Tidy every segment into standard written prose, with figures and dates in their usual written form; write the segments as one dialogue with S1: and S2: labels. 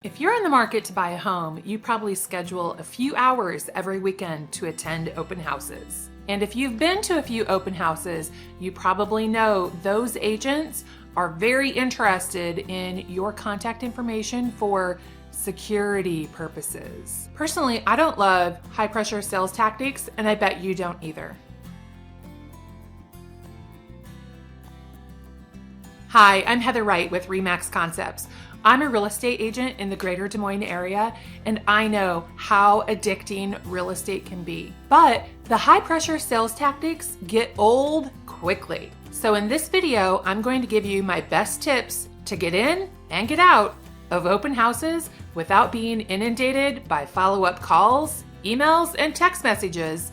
S1: If you're in the market to buy a home, you probably schedule a few hours every weekend to attend open houses. And if you've been to a few open houses, you probably know those agents are very interested in your contact information for security purposes. Personally, I don't love high pressure sales tactics, and I bet you don't either. Hi, I'm Heather Wright with RE/MAX Concepts. I'm a real estate agent in the greater Des Moines area, and I know how addicting real estate can be. But the high pressure sales tactics get old quickly. So in this video, I'm going to give you my best tips to get in and get out of open houses without being inundated by follow-up calls, emails, and text messages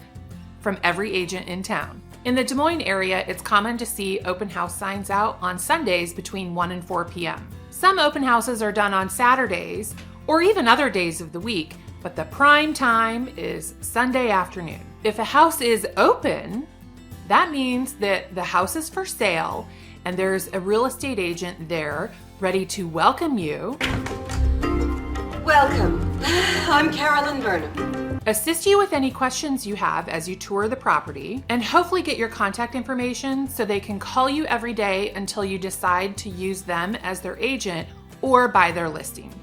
S1: from every agent in town. In the Des Moines area, it's common to see open house signs out on Sundays between 1 and 4 p.m. Some open houses are done on Saturdays or even other days of the week, but the prime time is Sunday afternoon. If a house is open, that means that the house is for sale and there's a real estate agent there ready to welcome you.
S2: Welcome. I'm Carolyn Burnham.
S1: Assist you with any questions you have as you tour the property, and hopefully get your contact information so they can call you every day until you decide to use them as their agent or buy their listing.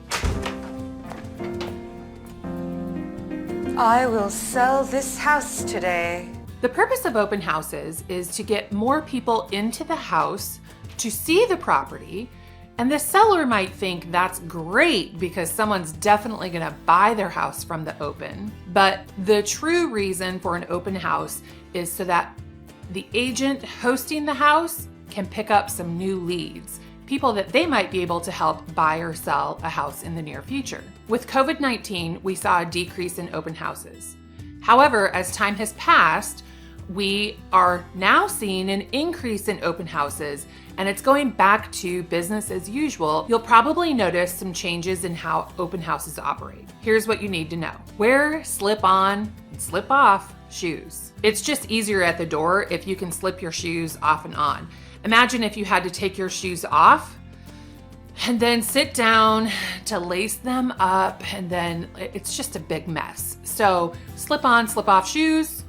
S2: I will sell this house today.
S1: The purpose of open houses is to get more people into the house to see the property, and the seller might think that's great because someone's definitely going to buy their house from the open. But the true reason for an open house is so that the agent hosting the house can pick up some new leads, people that they might be able to help buy or sell a house in the near future. With COVID-19, we saw a decrease in open houses. However, as time has passed, we are now seeing an increase in open houses, and it's going back to business as usual. You'll probably notice some changes in how open houses operate. Here's what you need to know. Wear slip-on and slip-off shoes. It's just easier at the door if you can slip your shoes off and on. Imagine if you had to take your shoes off and then sit down to lace them up, and then it's just a big mess. So slip-on, slip-off shoes,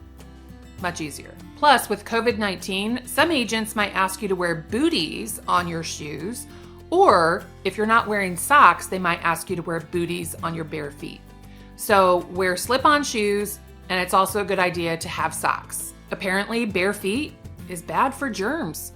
S1: much easier. Plus, with COVID-19, some agents might ask you to wear booties on your shoes, or if you're not wearing socks, they might ask you to wear booties on your bare feet. So wear slip-on shoes, and it's also a good idea to have socks. Apparently, bare feet is bad for germs.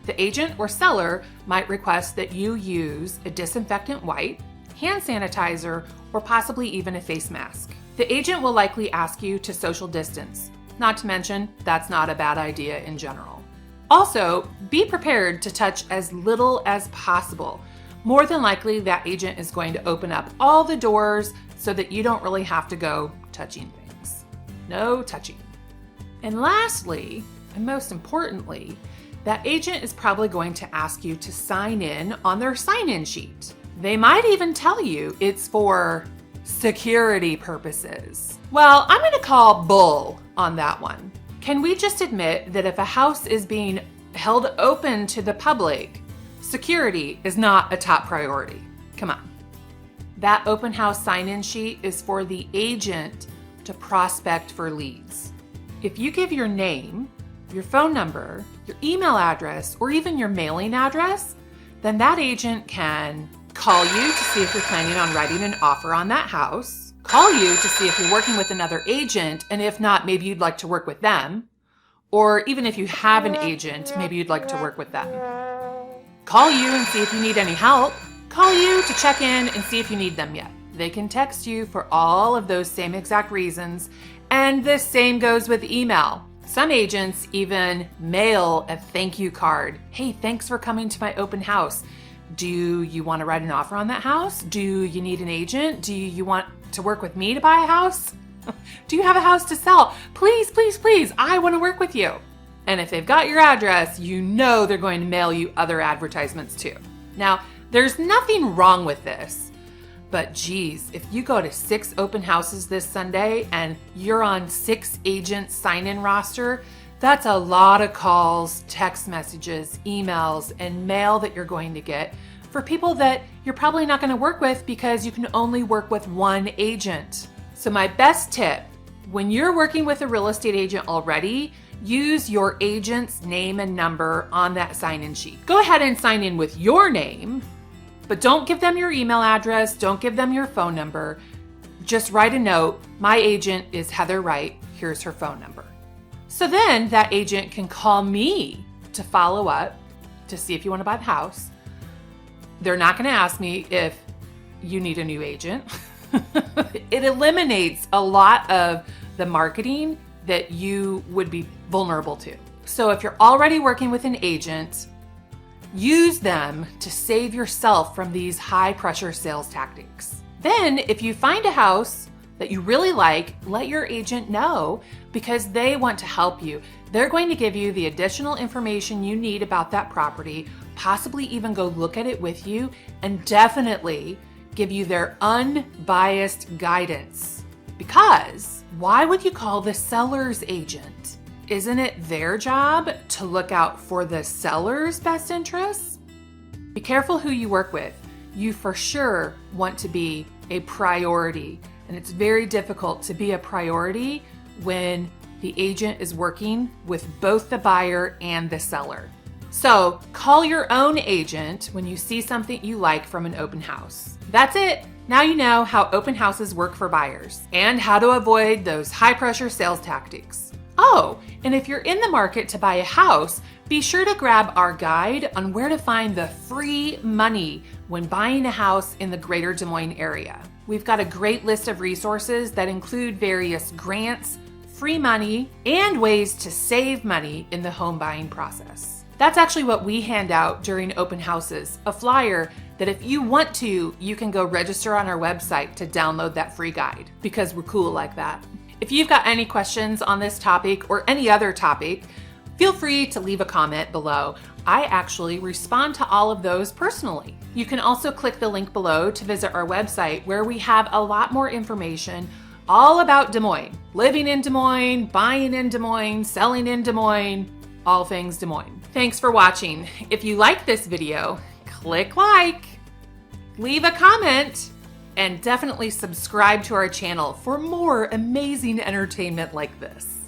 S1: The agent or seller might request that you use a disinfectant wipe, hand sanitizer, or possibly even a face mask. The agent will likely ask you to social distance. Not to mention, that's not a bad idea in general. Also, be prepared to touch as little as possible. More than likely, that agent is going to open up all the doors so that you don't really have to go touching things. No touching. And lastly, and most importantly, that agent is probably going to ask you to sign in on their sign-in sheet. They might even tell you it's for security purposes. Well, I'm going to call bull on that one. Can we just admit that if a house is being held open to the public, security is not a top priority? Come on. That open house sign-in sheet is for the agent to prospect for leads. If you give your name, your phone number, your email address, or even your mailing address, then that agent can call you to see if you're planning on writing an offer on that house, call you to see if you're working with another agent, and if not, maybe you'd like to work with them, or even if you have an agent, maybe you'd like to work with them. Call you and see if you need any help, call you to check in and see if you need them yet. They can text you for all of those same exact reasons, and the same goes with email. Some agents even mail a thank you card. Hey, thanks for coming to my open house. Do you want to write an offer on that house? Do you need an agent? Do you want to work with me to buy a house? Do you have a house to sell? Please, please, please, I want to work with you. And if they've got your address, you know they're going to mail you other advertisements too. Now, there's nothing wrong with this, but geez, if you go to 6 open houses this Sunday and you're on 6 agent sign-in roster, that's a lot of calls, text messages, emails, and mail that you're going to get for people that you're probably not going to work with because you can only work with one agent. So my best tip, when you're working with a real estate agent already, use your agent's name and number on that sign-in sheet. Go ahead and sign in with your name, but don't give them your email address, don't give them your phone number. Just write a note, my agent is Heather Wright, here's her phone number. So then that agent can call me to follow up to see if you want to buy the house. They're not going to ask me if you need a new agent. It eliminates a lot of the marketing that you would be vulnerable to. So if you're already working with an agent, use them to save yourself from these high pressure sales tactics. Then if you find a house that you really like, let your agent know because they want to help you. They're going to give you the additional information you need about that property, possibly even go look at it with you, and definitely give you their unbiased guidance. Because why would you call the seller's agent? Isn't it their job to look out for the seller's best interests? Be careful who you work with. You for sure want to be a priority, and it's very difficult to be a priority when the agent is working with both the buyer and the seller. So call your own agent when you see something you like from an open house. That's it. Now you know how open houses work for buyers and how to avoid those high pressure sales tactics. Oh, and if you're in the market to buy a house, be sure to grab our guide on where to find the free money when buying a house in the greater Des Moines area. We've got a great list of resources that include various grants, free money, and ways to save money in the home buying process. That's actually what we hand out during open houses, a flyer that if you want to, you can go register on our website to download that free guide because we're cool like that. If you've got any questions on this topic or any other topic, feel free to leave a comment below. I actually respond to all of those personally. You can also click the link below to visit our website where we have a lot more information all about Des Moines, living in Des Moines, buying in Des Moines, selling in Des Moines, all things Des Moines. Thanks for watching. If you like this video, click like, leave a comment, and definitely subscribe to our channel for more amazing entertainment like this.